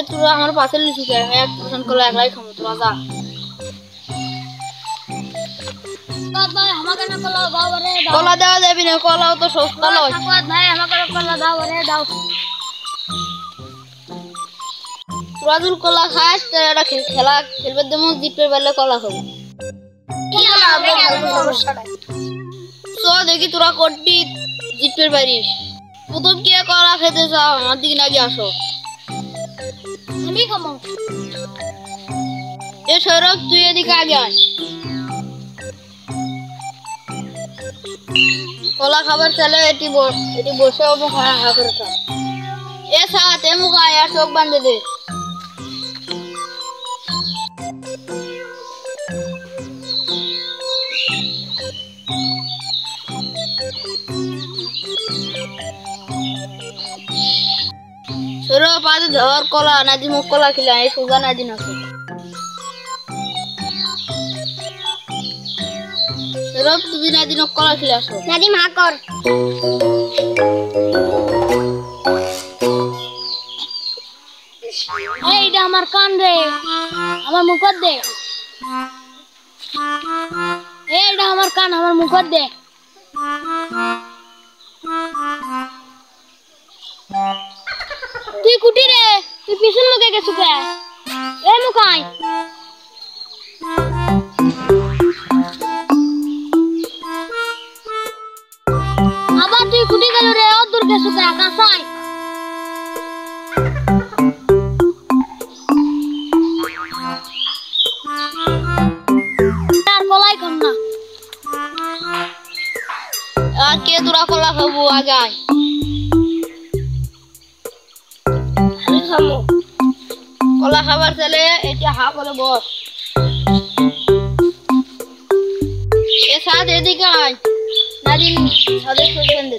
তোরা আমার পাশে লিচু কে এক পছন্দ করলে একলাই খাবো তোরা যা ভাই আমাকে না কলা দাও রে কলা দেওয়া যাবে না কলাও তো সস্তা লয় ভাই আমাকে কলা দাও রে দাও তোরা যদি কলা খাস তাহলে খেলা খেলবে দেবো জিপের বেলা কলা খাবো তো দেখি তোরা কোটি জিততে পারিস প্রথম কে কলা খেতে চাও আমার দিকে নাকি আসো আমি খাবো এ সৌরভ তুই এদিকে আগে আস কলা খাবার চলে এটি বসে মুখ হা করে থাক এ সাথে মুখ আয় আর চোখ বাঁধে দে সৌরভ আজ ধর কলা নাজি মুখ কলা খিলা এই সুগা নাজি না সৌরভ তুমি নাজি মুখ কলা খিলা আসো নাজি মা কর এইটা আমার কান রে আমার মুখত দে এইটা আমার কান আমার মুখত দে তুই কুটি রে তুই পিছন মুখে গেছু কে এ মুখাই আবার তুই কুটি গেল রে ও দূর গেছু কে কাঁসাই আর কলাই খাম না আর কে তোরা কলা খাবো আগে কলা খাবার চলে এটা হা করে বস এ সাথ এদিকে আয় নাদিন সাথে করবেন দে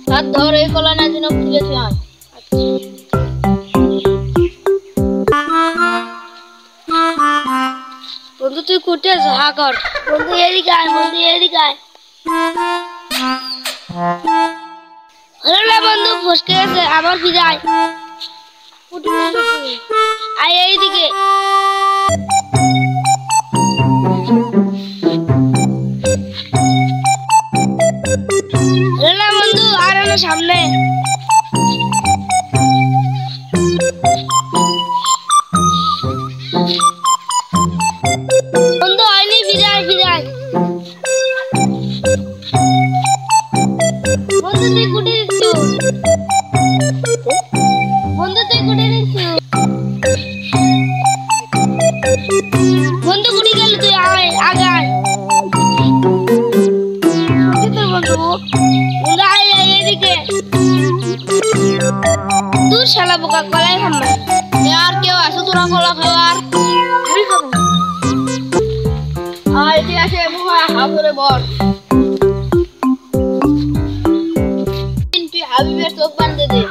সাথ ধর এই কলা নাদিন খুলেছে আয় বন্ধু তুই কুটে যা কর বন্ধু এদিকে আয় আরে বন্ধু ফসকে গেছে আবার ফিরে আয় আয় এইদিকে বন্ধু আর সামনে বন্ধু আইনি ফিরাই বন্ধু তুই কুটি দিচ্ছ বন্ধু কুটি গেল তুই আয় আগে আয় বন্ধু আয় এদিকে দূর শালা বোকা কলাই খাম না আর কেউ আসো তোরা কলা খাওয়ার আমি খাবো আয় এদিকে আসে হাবরে বল তুই হাবিবের চোখ বাঁধে দে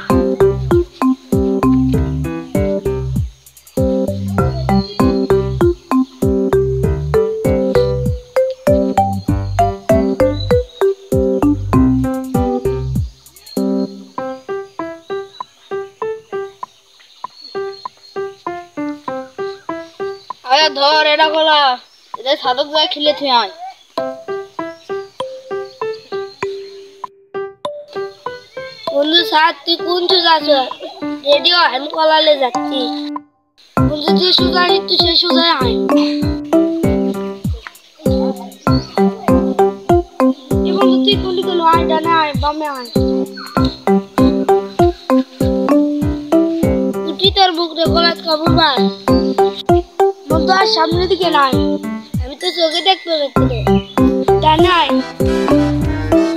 আরে ধর এটা কলা এটা সাধক যায় খেলে তুই আয় বন্ধু সাথ তুই কোন যাচ্ছ রেডিও আমি কলালে যাচ্ছি বন্ধু তুই সুজানি তুই সেই সুজায় আয় বন্ধু তুই কোন গেল আয় ডানে আয় বামে আয় উঠি তোর বুক রে কলাত কাবুর বার বন্ধু আর সামনের দিকে নাই আমি তো চোখে দেখতে পাচ্ছি ডানে আয়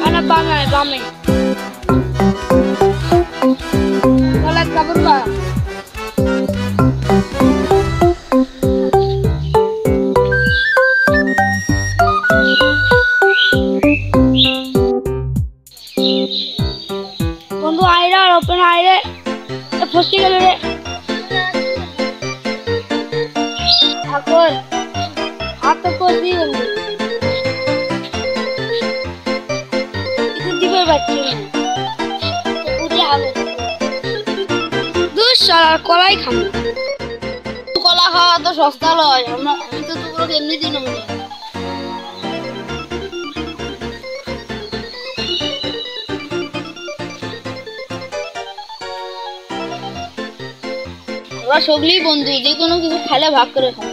আর বামে কলাত কাবুর বার বন্ধু আইরা ওপেন আইরে ফসকে গেল রে তো করছি বন্ধু, কিছু দিবে পারছি না, বুঝে হবে দুধ সরার কলাই খাবো। কলা খাওয়া তো সস্তা লয়, আমি তো তোগুলো এমনি দিন মনে। ওরা সগলি বন্ধু, যে কোনো কিছু খাইলে ভাগ করে খাও।